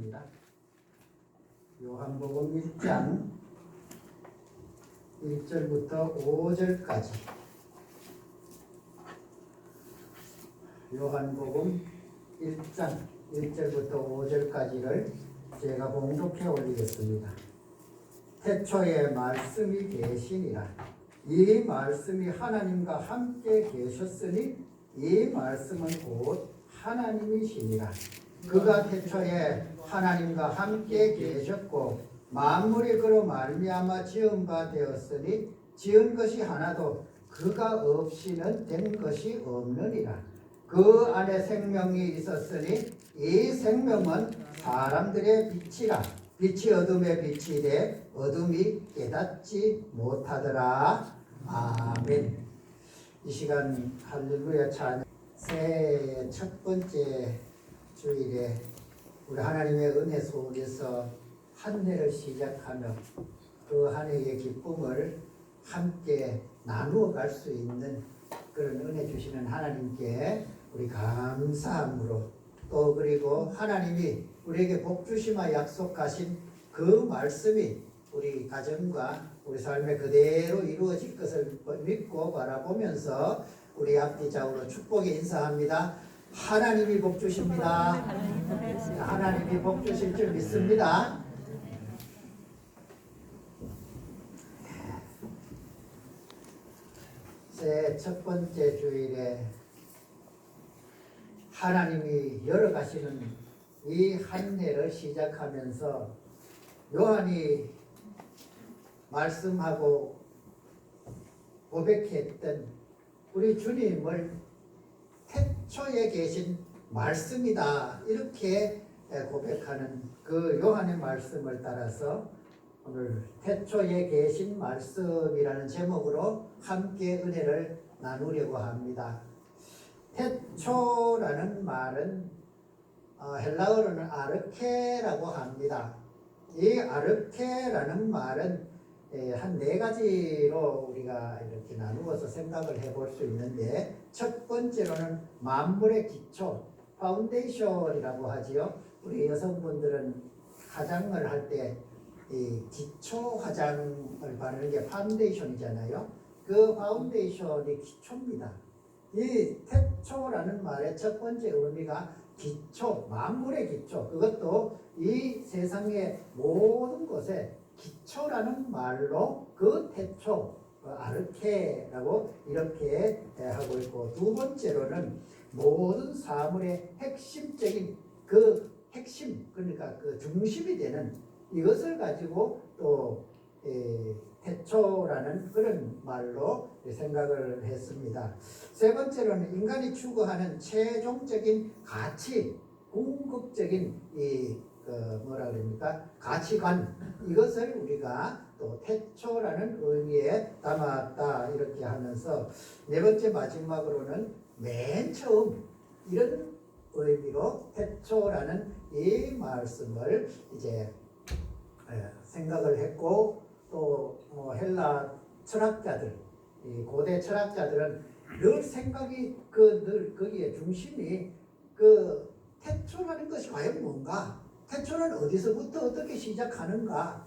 하겠습니다. 요한복음 1장 1절부터 5절까지 요한복음 1장 1절부터 5절까지를 제가 봉독해 올리겠습니다. 태초에 말씀이 계시니라. 이 말씀이 하나님과 함께 계셨으니 이 말씀은 곧 하나님이시니라. 그가 태초에 하나님과 함께 계셨고 만물이 그로 말미암아 지은 바 되었으니 지은 것이 하나도 그가 없이는 된 것이 없느니라. 그 안에 생명이 있었으니 이 생명은 사람들의 빛이라. 빛이 어둠에 비치되 어둠이 깨닫지 못하더라. 아멘. 이 시간 할렐루야 찬양 새해 첫 번째 주일에 우리 하나님의 은혜 속에서 한 해를 시작하며 그 한 해의 기쁨을 함께 나누어 갈 수 있는 그런 은혜 주시는 하나님께 우리 감사함으로 또 그리고 하나님이 우리에게 복 주시마 약속하신 그 말씀이 우리 가정과 우리 삶에 그대로 이루어질 것을 믿고 바라보면서 우리 앞뒤 좌우로 축복의 인사합니다. 하나님이 복 주십니다. 하나님이 복 주실 줄 믿습니다. 새해 첫 번째 주일에 하나님이 열어가시는 이 한 해를 시작하면서 요한이 말씀하고 고백했던 우리 주님을 태초에 계신 말씀이다 이렇게 고백하는 그 요한의 말씀을 따라서 오늘 태초에 계신 말씀이라는 제목으로 함께 은혜를 나누려고 합니다. 태초라는 말은 헬라어로는 아르케라고 합니다. 이 아르케라는 말은 한 네 가지로 우리가 이렇게 나누어서 생각을 해볼 수 있는데 첫 번째로는 만물의 기초, 파운데이션이라고 하지요. 우리 여성분들은 화장을 할 때 이 기초 화장을 바르는 게 파운데이션이잖아요. 그 파운데이션이 기초입니다. 이 태초라는 말의 첫 번째 의미가 기초, 만물의 기초, 그것도 이 세상의 모든 것에 기초라는 말로 그 태초, 아르케라고 이렇게 하고 있고, 두 번째로는 모든 사물의 핵심적인 그 핵심, 그러니까 그 중심이 되는 이것을 가지고 또 태초라는 그런 말로 생각을 했습니다. 세 번째로는 인간이 추구하는 최종적인 가치, 궁극적인 뭐라 그럽니까? 가치관, 이것을 우리가 또 태초라는 의미에 담았다 이렇게 하면서 네 번째 마지막으로는 맨 처음 이런 의미로 태초라는 이 말씀을 이제 생각을 했고 또 헬라 철학자들, 이 고대 철학자들은 늘 생각이 늘 거기에 중심이 그 태초라는 것이 과연 뭔가, 태초는 어디서부터 어떻게 시작하는가,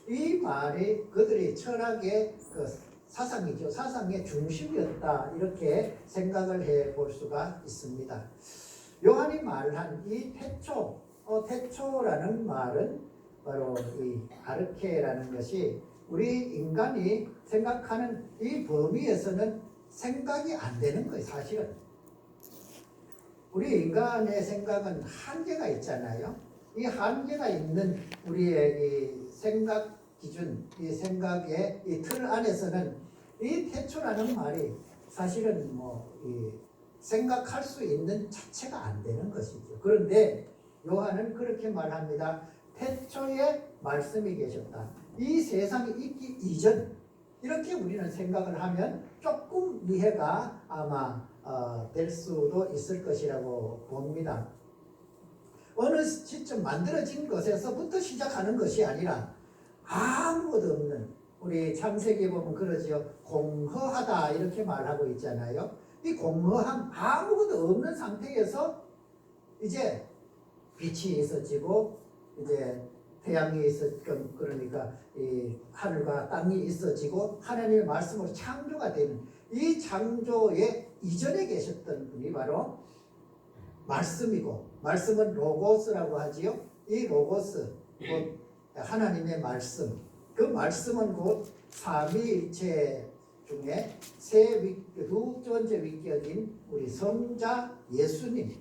이 말이 그들의 철학의 그 사상이죠. 사상의 중심이었다 이렇게 생각을 해볼 수가 있습니다. 요한이 말한 이 태초, 태초라는 말은 바로 이 아르케라는 것이 우리 인간이 생각하는 이 범위에서는 생각이 안 되는 거예요. 사실은 우리 인간의 생각은 한계가 있잖아요. 이 한계가 있는 우리의 이 생각 기준, 이 생각의 이 틀 안에서는 이 태초라는 말이 사실은 생각할 수 있는 자체가 안 되는 것이죠. 그런데 요한은 그렇게 말합니다. 태초에 말씀이 계셨다. 이 세상이 있기 이전, 이렇게 우리는 생각을 하면 조금 이해가 아마 될 수도 있을 것이라고 봅니다. 어느 시점 만들어진 것에서부터 시작하는 것이 아니라 아무것도 없는, 우리 창세기에 보면 그러지요. 공허하다 이렇게 말하고 있잖아요. 이 공허함, 아무것도 없는 상태에서 이제 빛이 있어지고 이제 태양이 있었건 그러니까 이 하늘과 땅이 있어지고 하나님의 말씀으로 창조가 되는 이 창조의 이전에 계셨던 분이 바로 말씀이고 말씀은 로고스라고 하지요. 이 로고스 곧 하나님의 말씀 그 말씀은 곧 삼위일체 중에 두 번째 위격인 우리 성자 예수님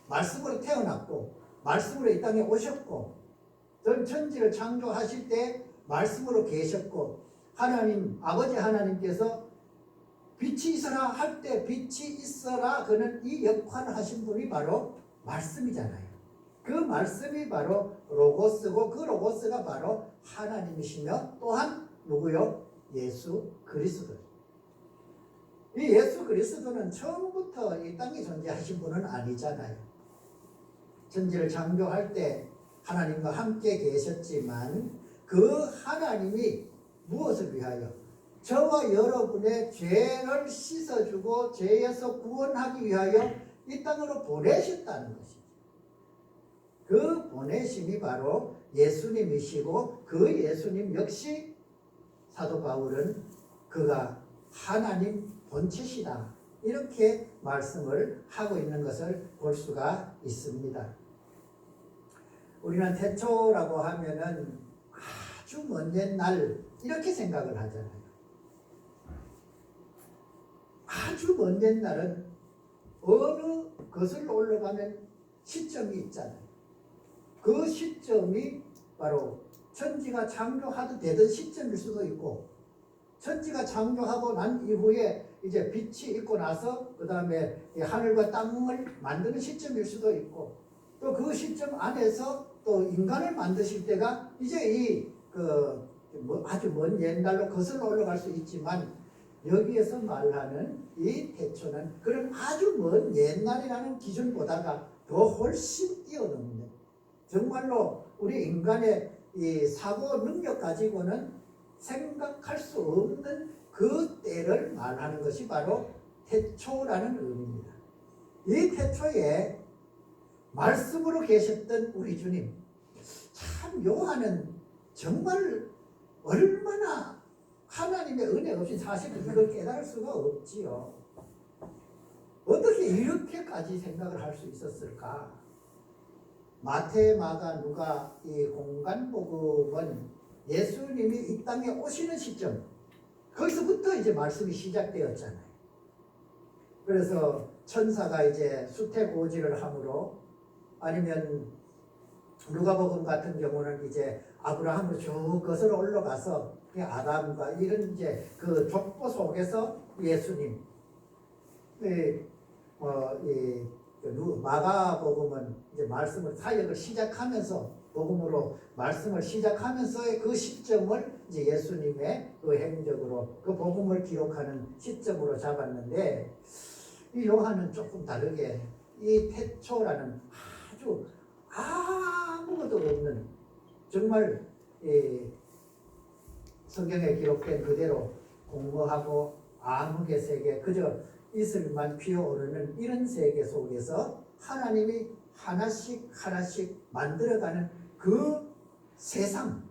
말씀으로 태어났고 말씀으로 이 땅에 오셨고 전 천지를 창조하실 때 말씀으로 계셨고 하나님 아버지 하나님께서 빛이 있어라 할 때 빛이 있어라 그는 이 역할을 하신 분이 바로 말씀이잖아요. 그 말씀이 바로 로고스고 그 로고스가 바로 하나님이시며 또한 누구요? 예수 그리스도. 이 예수 그리스도는 처음부터 이 땅에 존재하신 분은 아니잖아요. 천지를 창조할 때 하나님과 함께 계셨지만 그 하나님이 무엇을 위하여? 저와 여러분의 죄를 씻어주고 죄에서 구원하기 위하여 이 땅으로 보내셨다는 것이죠. 그 보내심이 바로 예수님이시고 그 예수님 역시 사도 바울은 그가 하나님 본체시다 이렇게 말씀을 하고 있는 것을 볼 수가 있습니다. 우리는 태초라고 하면은 아주 먼 옛날 이렇게 생각을 하잖아요. 아주 먼 옛날은 어느 것을 올라가면 시점이 있잖아요. 그 시점이 바로 천지가 창조하듯 되던 시점일 수도 있고 천지가 창조하고 난 이후에 이제 빛이 있고 나서 그 다음에 하늘과 땅을 만드는 시점일 수도 있고 또 그 시점 안에서 또 인간을 만드실 때가 이제 아주 먼 옛날로 거슬러 올라갈 수 있지만 여기에서 말하는 이 태초는 그런 아주 먼 옛날이라는 기준보다가 더 훨씬 뛰어넘는 정말로 우리 인간의 이 사고 능력 가지고는 생각할 수 없는 그 때를 말하는 것이 바로 태초라는 의미입니다. 이 태초에 말씀으로 계셨던 우리 주님 참 요한은 정말 얼마나 하나님의 은혜 없이 사실 이걸 깨달을 수가 없지요. 어떻게 이렇게까지 생각을 할 수 있었을까? 마태, 마가, 누가 이 공간복음은 예수님이 이 땅에 오시는 시점 거기서부터 이제 말씀이 시작되었잖아요. 그래서 천사가 이제 수태고지를 함으로 아니면 누가복음 같은 경우는 이제 아브라함으로 쭉 거슬러 올라가서 아담과 이런 이제 그 족보 속에서 예수님 마가복음은 이제 말씀을 사역을 시작하면서 복음으로 말씀을 시작하면서의 그 시점을 이제 예수님의 그 행적으로 그 복음을 기록하는 시점으로 잡았는데 이 요한은 조금 다르게 이 태초라는 아주 아무것도 없는 정말 성경에 기록된 그대로 공허하고 암흑의 세계 그저 이슬만 피어오르는 이런 세계 속에서 하나님이 하나씩 하나씩 만들어가는 그 세상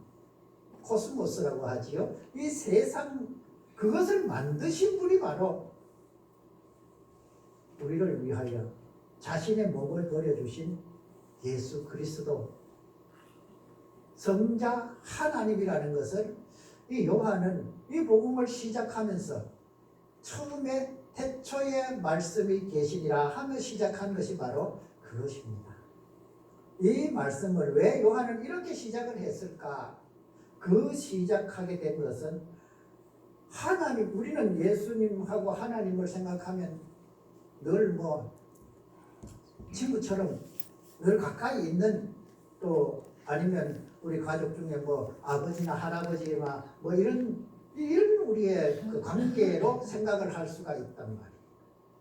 코스모스라고 하지요. 이 세상 그것을 만드신 분이 바로 우리를 위하여 자신의 몸을 버려주신 예수 그리스도 성자 하나님이라는 것을 이 요한은 이 복음을 시작하면서 처음에 태초에 말씀이 계시니라 하며 시작한 것이 바로 그것입니다. 이 말씀을 왜 요한은 이렇게 시작을 했을까? 그 시작하게 된 것은 하나님, 우리는 예수님하고 하나님을 생각하면 늘 친구처럼 늘 가까이 있는 또 아니면 우리 가족 중에 아버지나 할아버지나 이런 우리의 그 관계로 생각을 할 수가 있단 말이에요.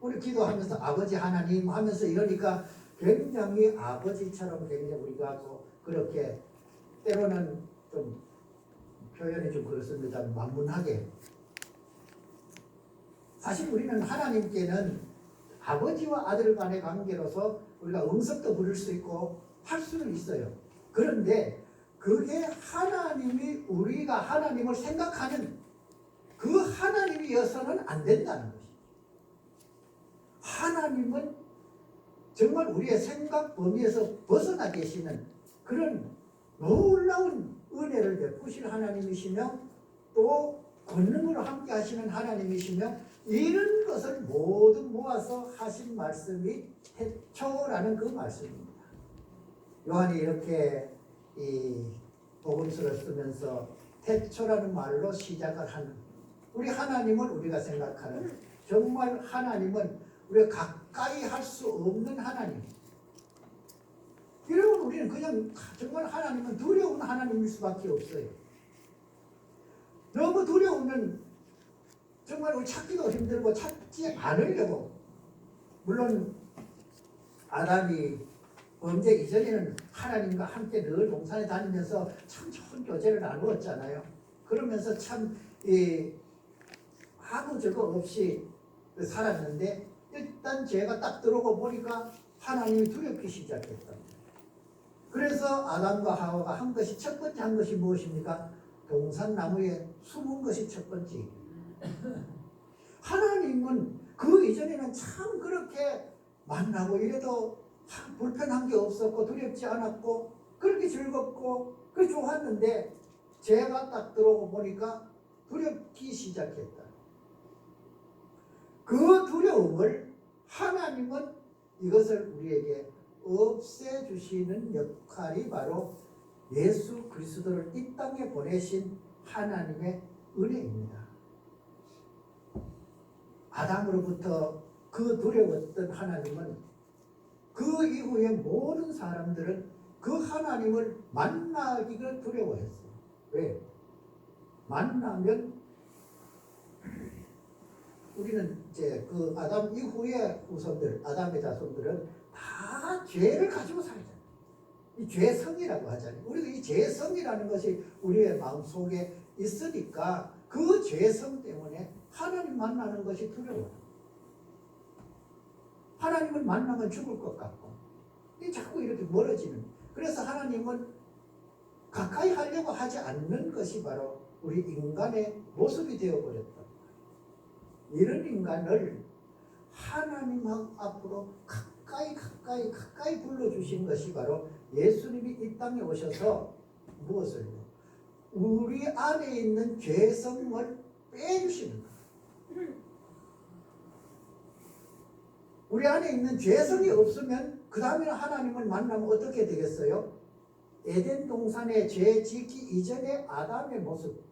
우리 기도하면서 아버지 하나님 하면서 이러니까 굉장히 아버지처럼 굉장히 우리가 그렇게 때로는 좀 표현이 좀 그렇습니다. 만문하게. 사실 우리는 하나님께는 아버지와 아들 간의 관계로서 우리가 응석도 부릴 수 있고 할 수는 있어요. 그런데 그게 하나님이 우리가 하나님을 생각하는 그 하나님이어서는 안 된다는 것이죠. 하나님은 정말 우리의 생각 범위에서 벗어나 계시는 그런 놀라운 은혜를 베푸실 하나님이시며 또 권능으로 함께 하시는 하나님이시며 이런 것을 모두 모아서 하신 말씀이 태초라는 그 말씀입니다. 요한이 이렇게 이 복음서를 쓰면서 태초라는 말로 시작을 하는 우리 하나님을 우리가 생각하는 정말 하나님은 우리가 가까이 할 수 없는 하나님. 이러면 우리는 그냥 정말 하나님은 두려운 하나님일 수밖에 없어요. 너무 두려우면 정말 우리 찾기도 힘들고 찾지 않으려고. 물론 아담이 범죄 이전에는 하나님과 함께 늘 동산에 다니면서 참 좋은 교제를 나누었잖아요. 그러면서 참 아무 적응 없이 살았는데 일단 죄가 딱 들어오고 보니까 하나님이 두렵기 시작했다. 그래서 아담과 하와가 한 것이 첫 번째 한 것이 무엇입니까? 동산나무에 숨은 것이 첫 번째. 하나님은 그 이전에는 참 그렇게 만나고 이래도 불편한 게 없었고 두렵지 않았고 그렇게 즐겁고 그렇게 좋았는데 죄가 딱 들어오고 보니까 두렵기 시작했다. 그 두려움을 하나님은 이것을 우리에게 없애주시는 역할이 바로 예수 그리스도를 이 땅에 보내신 하나님의 은혜입니다. 아담으로부터 그 두려웠던 하나님은 그 이후에 모든 사람들은 그 하나님을 만나기를 두려워했어요. 왜? 만나면 우리는 이제 그 아담 이후의 후손들, 아담의 자손들은 다 죄를 가지고 살잖아요. 이 죄성이라고 하잖아요. 우리가 이 죄성이라는 것이 우리의 마음속에 있으니까 그 죄성 때문에 하나님 만나는 것이 두려워요. 하나님을 만나면 죽을 것 같고 자꾸 이렇게 멀어지는. 그래서 하나님은 가까이 하려고 하지 않는 것이 바로 우리 인간의 모습이 되어버렸다. 이런 인간을 하나님 앞으로 가까이 불러주신 것이 바로 예수님이 이 땅에 오셔서 무엇을요? 우리 안에 있는 죄성을 빼주시는 거예요. 우리 안에 있는 죄성이 없으면 그 다음에 하나님을 만나면 어떻게 되겠어요? 에덴 동산에 죄 짓기 이전의 아담의 모습.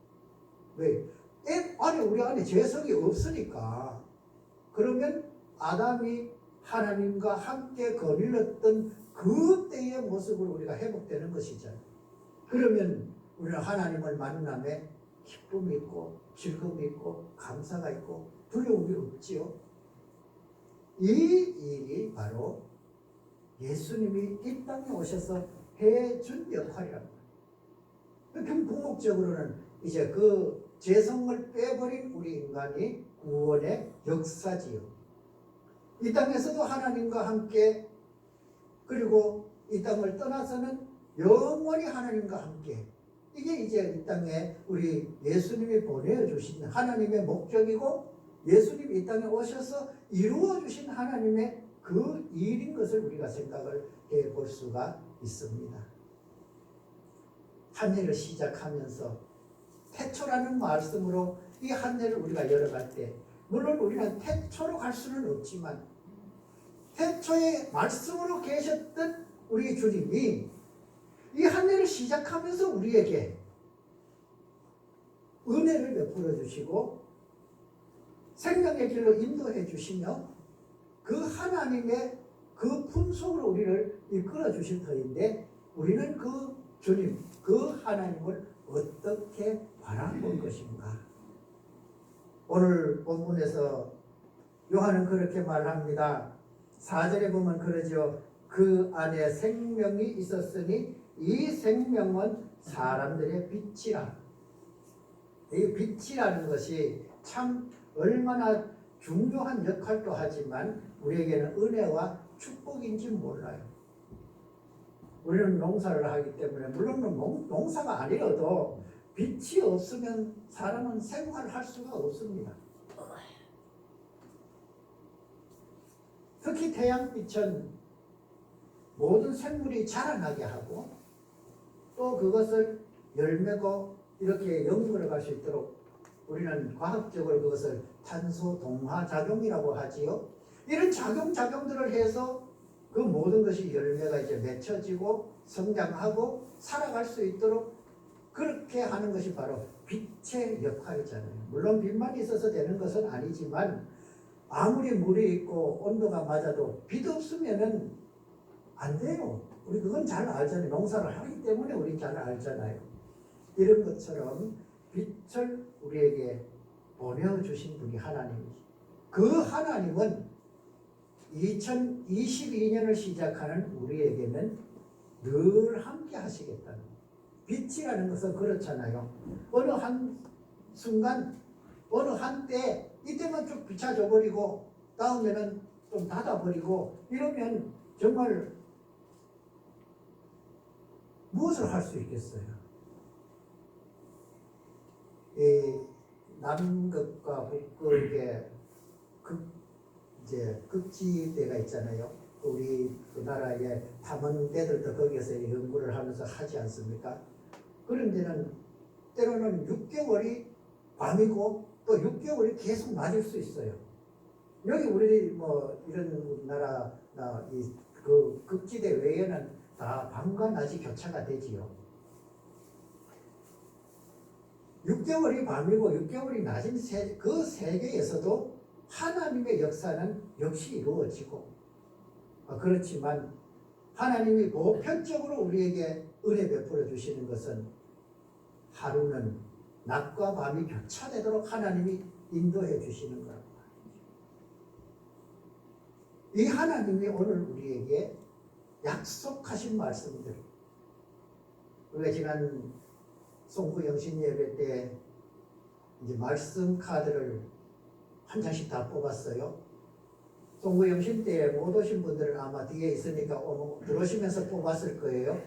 왜? 우리 안에 죄성이 없으니까. 그러면 아담이 하나님과 함께 거닐었던 그때의 모습을 우리가 회복되는 것이잖아요. 그러면 우리는 하나님을 만남에 기쁨이 있고 즐거움이 있고 감사가 있고 두려움이 없지요. 이 일이 바로 예수님이 이 땅에 오셔서 해준 역할이랍니다. 궁극적으로는 이제 그 죄성을 빼버린 우리 인간이 구원의 역사지요. 이 땅에서도 하나님과 함께 그리고 이 땅을 떠나서는 영원히 하나님과 함께. 이게 이제 이 땅에 우리 예수님이 보내주신 하나님의 목적이고 예수님이 이 땅에 오셔서 이루어주신 하나님의 그 일인 것을 우리가 생각을 해볼 수가 있습니다. 한 해를 시작하면서 태초라는 말씀으로 이 한 해를 우리가 열어갈 때 물론 우리는 태초로 갈 수는 없지만 태초의 말씀으로 계셨던 우리 주님이 이 한 해를 시작하면서 우리에게 은혜를 베풀어 주시고 생명의 길로 인도해 주시며 그 하나님의 그 품속으로 우리를 이끌어 주실 터인데 우리는 그 주님, 그 하나님을 어떻게 바라볼 것인가? 오늘 본문에서 요한은 그렇게 말합니다. 4절에 보면 그러죠. 그 안에 생명이 있었으니 이 생명은 사람들의 빛이라. 이 빛이라는 것이 참 얼마나 중요한 역할도 하지만 우리에게는 은혜와 축복인지 몰라요. 우리는 농사를 하기 때문에 물론 농사가 아니어도 빛이 없으면 사람은 생활할 수가 없습니다. 특히 태양빛은 모든 생물이 자라나게 하고 또 그것을 열매고 이렇게 연구를 갈 수 있도록 우리는 과학적으로 그것을 탄소 동화 작용이라고 하지요. 이런 작용들을 해서 그 모든 것이 열매가 이제 맺혀지고 성장하고 살아갈 수 있도록 그렇게 하는 것이 바로 빛의 역할이잖아요. 물론 빛만 있어서 되는 것은 아니지만 아무리 물이 있고 온도가 맞아도 빛 없으면은 안 돼요. 우리 그건 잘 알잖아요. 농사를 하기 때문에 우리 잘 알잖아요. 이런 것처럼 빛을 우리에게 보내주신 분이 하나님이죠. 그 하나님은 2022년을 시작하는 우리에게는 늘 함께 하시겠다는 거예요. 빛이라는 것은 그렇잖아요. 어느 한 순간 어느 한때 이때만 쭉 비춰져 버리고 다음에는 좀 닫아버리고 이러면 정말 무엇을 할 수 있겠어요? 이 남극과 북극의 극지대가 있잖아요. 우리 그 나라의 탐험대들도 거기에서 연구를 하면서 하지 않습니까? 그런 데는 때로는 6개월이 밤이고 또 6개월이 계속 낮을 수 있어요. 여기 우리 뭐 이런 나라나 그 극지대 외에는 다 밤과 낮이 교차가 되지요. 6개월이 밤이고 6개월이 낮은 그 세계에서도 하나님의 역사는 역시 이루어지고 그렇지만 하나님이 보편적으로 우리에게 은혜 베풀어 주시는 것은 하루는 낮과 밤이 교차되도록 하나님이 인도해 주시는 거라고 말이죠. 이 하나님이 오늘 우리에게 약속하신 말씀들, 우리가 지난 송구 영신 예배 때 이제 말씀 카드를 한 장씩 다 뽑았어요. 송구 영신 때 못 오신 분들은 아마 뒤에 있으니까 들어오시면서 뽑았을 거예요.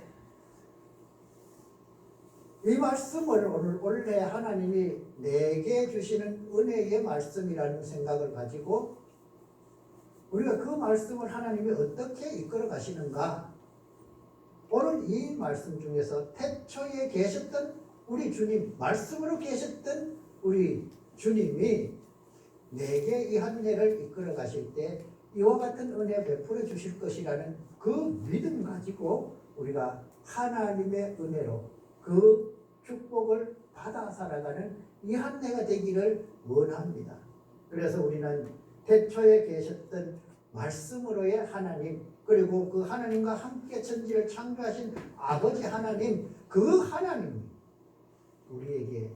이 말씀을 오늘 원래 하나님이 내게 주시는 은혜의 말씀이라는 생각을 가지고 우리가 그 말씀을 하나님이 어떻게 이끌어 가시는가, 오늘 이 말씀 중에서 태초에 계셨던 우리 주님, 말씀으로 계셨던 우리 주님이 내게 이 한해를 이끌어 가실 때 이와 같은 은혜 베풀어 주실 것이라는 그 믿음 가지고 우리가 하나님의 은혜로 그 축복을 받아 살아가는 이 한 해가 되기를 원합니다. 그래서 우리는 태초에 계셨던 말씀으로의 하나님, 그리고 그 하나님과 함께 천지를 창조하신 아버지 하나님, 그 하나님이 우리에게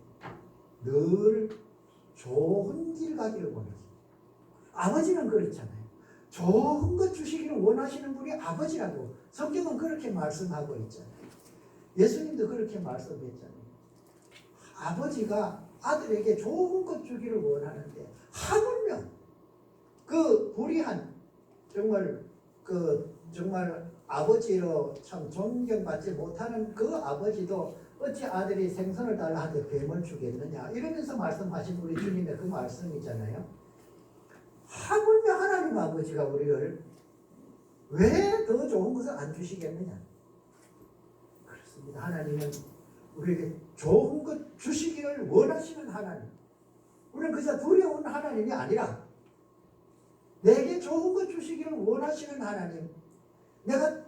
늘 좋은 길 가기를 원하십니다. 아버지는 그렇잖아요. 좋은 것 주시기를 원하시는 분이 아버지라고 성경은 그렇게 말씀하고 있잖아요. 예수님도 그렇게 말씀했잖아요. 아버지가 아들에게 좋은 것 주기를 원하는데 하물며 그 불의한 정말 아버지로 참 존경받지 못하는 그 아버지도 어찌 아들이 생선을 달라 하는데 뱀을 주겠느냐 이러면서 말씀하신 우리 주님의 그 말씀이잖아요. 하물며 하나님 아버지가 우리를 왜 더 좋은 것을 안 주시겠느냐. 그렇습니다. 하나님은 우리에게 좋은 것 주시기를 원하시는 하나님. 우리는 그저 두려운 하나님이 아니라 내게 좋은 것 주시기를 원하시는 하나님, 내가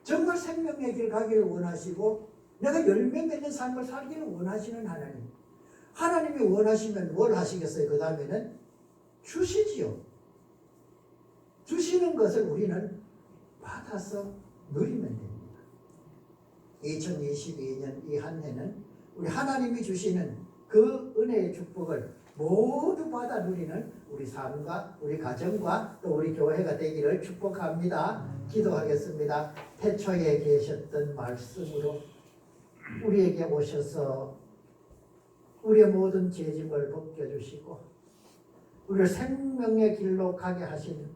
정말 생명의 길 가기를 원하시고 내가 열매 맺는 삶을 살기를 원하시는 하나님. 하나님이 원하시면 뭘 하시겠어요? 그 다음에는 주시지요. 주시는 것을 우리는 받아서 누리면 됩니다. 2022년 이 한 해는 우리 하나님이 주시는 그 은혜의 축복을 모두 받아 누리는 우리 삶과 우리 가정과 또 우리 교회가 되기를 축복합니다. 기도하겠습니다. 태초에 계셨던 말씀으로 우리에게 오셔서 우리의 모든 죄짐을 벗겨주시고 우리를 생명의 길로 가게 하신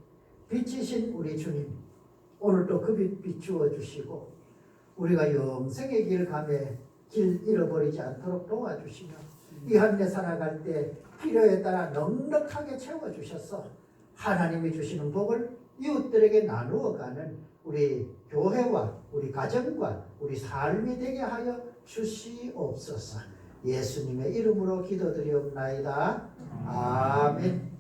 빛이신 우리 주님, 오늘도 그 빛 비추어 주시고 우리가 영생의 길 가매 길 잃어버리지 않도록 도와주시며 이 한 해 살아갈 때 필요에 따라 넉넉하게 채워주셔서 하나님이 주시는 복을 이웃들에게 나누어가는 우리 교회와 우리 가정과 우리 삶이 되게 하여 주시옵소서. 예수님의 이름으로 기도드리옵나이다. 아멘.